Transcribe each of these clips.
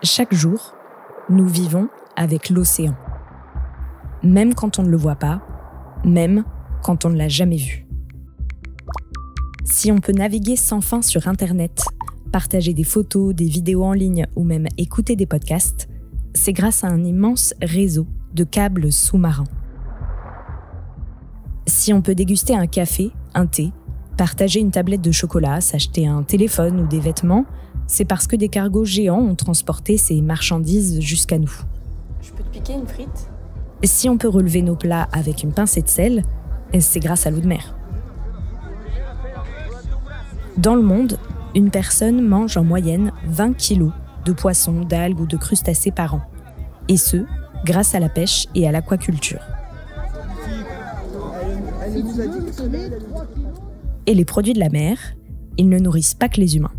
Chaque jour, nous vivons avec l'océan. Même quand on ne le voit pas, même quand on ne l'a jamais vu. Si on peut naviguer sans fin sur Internet, partager des photos, des vidéos en ligne ou même écouter des podcasts, c'est grâce à un immense réseau de câbles sous-marins. Si on peut déguster un café, un thé, partager une tablette de chocolat, s'acheter un téléphone ou des vêtements, c'est parce que des cargos géants ont transporté ces marchandises jusqu'à nous. Je peux te piquer une frite ? Si on peut relever nos plats avec une pincée de sel, c'est grâce à l'eau de mer. Dans le monde, une personne mange en moyenne 20 kilos de poissons, d'algues ou de crustacés par an. Et ce, grâce à la pêche et à l'aquaculture. Et les produits de la mer, ils ne nourrissent pas que les humains.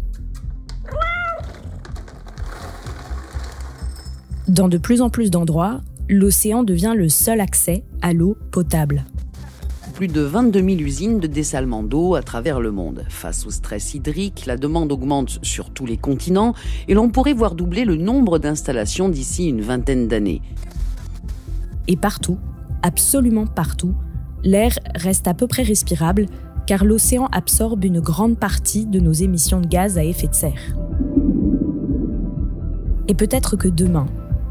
Dans de plus en plus d'endroits, l'océan devient le seul accès à l'eau potable. Plus de 22 000 usines de dessalement d'eau à travers le monde. Face au stress hydrique, la demande augmente sur tous les continents et l'on pourrait voir doubler le nombre d'installations d'ici une vingtaine d'années. Et partout, absolument partout, l'air reste à peu près respirable car l'océan absorbe une grande partie de nos émissions de gaz à effet de serre. Et peut-être que demain,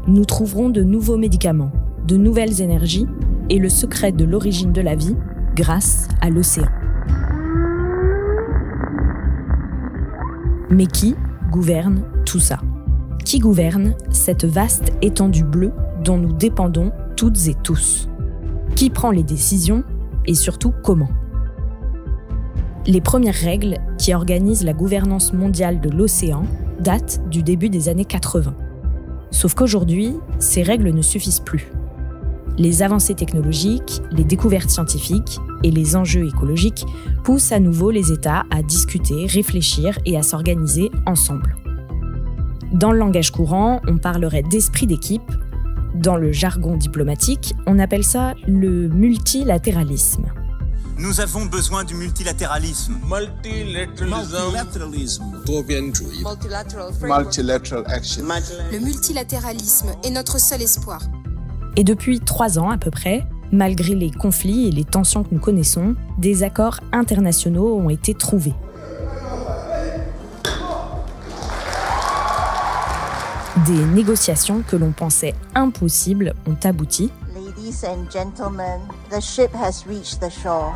nous trouverons de nouveaux médicaments, de nouvelles énergies et le secret de l'origine de la vie grâce à l'océan. Mais qui gouverne tout ça ? Qui gouverne cette vaste étendue bleue dont nous dépendons toutes et tous ? Qui prend les décisions et surtout comment ? Les premières règles qui organisent la gouvernance mondiale de l'océan datent du début des années 80. Sauf qu'aujourd'hui, ces règles ne suffisent plus. Les avancées technologiques, les découvertes scientifiques et les enjeux écologiques poussent à nouveau les États à discuter, réfléchir et à s'organiser ensemble. Dans le langage courant, on parlerait d'esprit d'équipe. Dans le jargon diplomatique, on appelle ça le multilatéralisme. Nous avons besoin du multilatéralisme. Multilateral action. Le multilatéralisme est notre seul espoir. Et depuis 3 ans à peu près, malgré les conflits et les tensions que nous connaissons, des accords internationaux ont été trouvés. Des négociations que l'on pensait impossibles ont abouti. Ladies and gentlemen, the ship has reached the shore.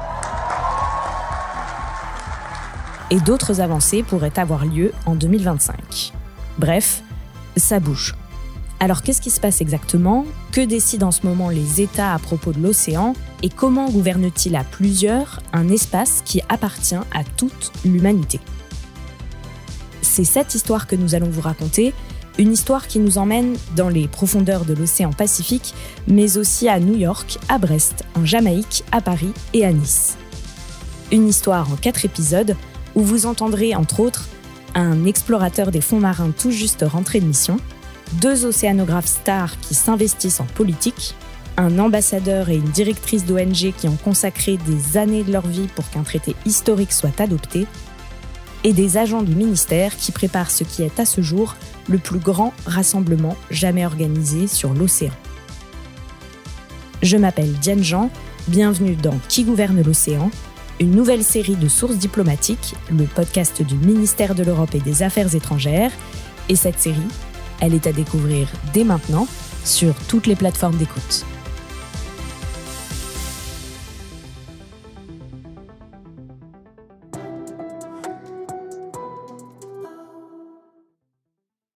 Et d'autres avancées pourraient avoir lieu en 2025. Bref, ça bouge. Alors qu'est-ce qui se passe exactement ? Que décident en ce moment les États à propos de l'océan ? Et comment gouvernent-ils à plusieurs un espace qui appartient à toute l'humanité ? C'est cette histoire que nous allons vous raconter, une histoire qui nous emmène dans les profondeurs de l'océan Pacifique, mais aussi à New York, à Brest, en Jamaïque, à Paris et à Nice. Une histoire en 4 épisodes où vous entendrez, entre autres, un explorateur des fonds marins tout juste rentré de mission, 2 océanographes stars qui s'investissent en politique, un ambassadeur et une directrice d'ONG qui ont consacré des années de leur vie pour qu'un traité historique soit adopté, et des agents du ministère qui préparent ce qui est à ce jour le plus grand rassemblement jamais organisé sur l'océan. Je m'appelle Diane Jean, bienvenue dans Qui gouverne l'océan, une nouvelle série de sources diplomatiques, le podcast du ministère de l'Europe et des Affaires étrangères, et cette série, elle est à découvrir dès maintenant sur toutes les plateformes d'écoute.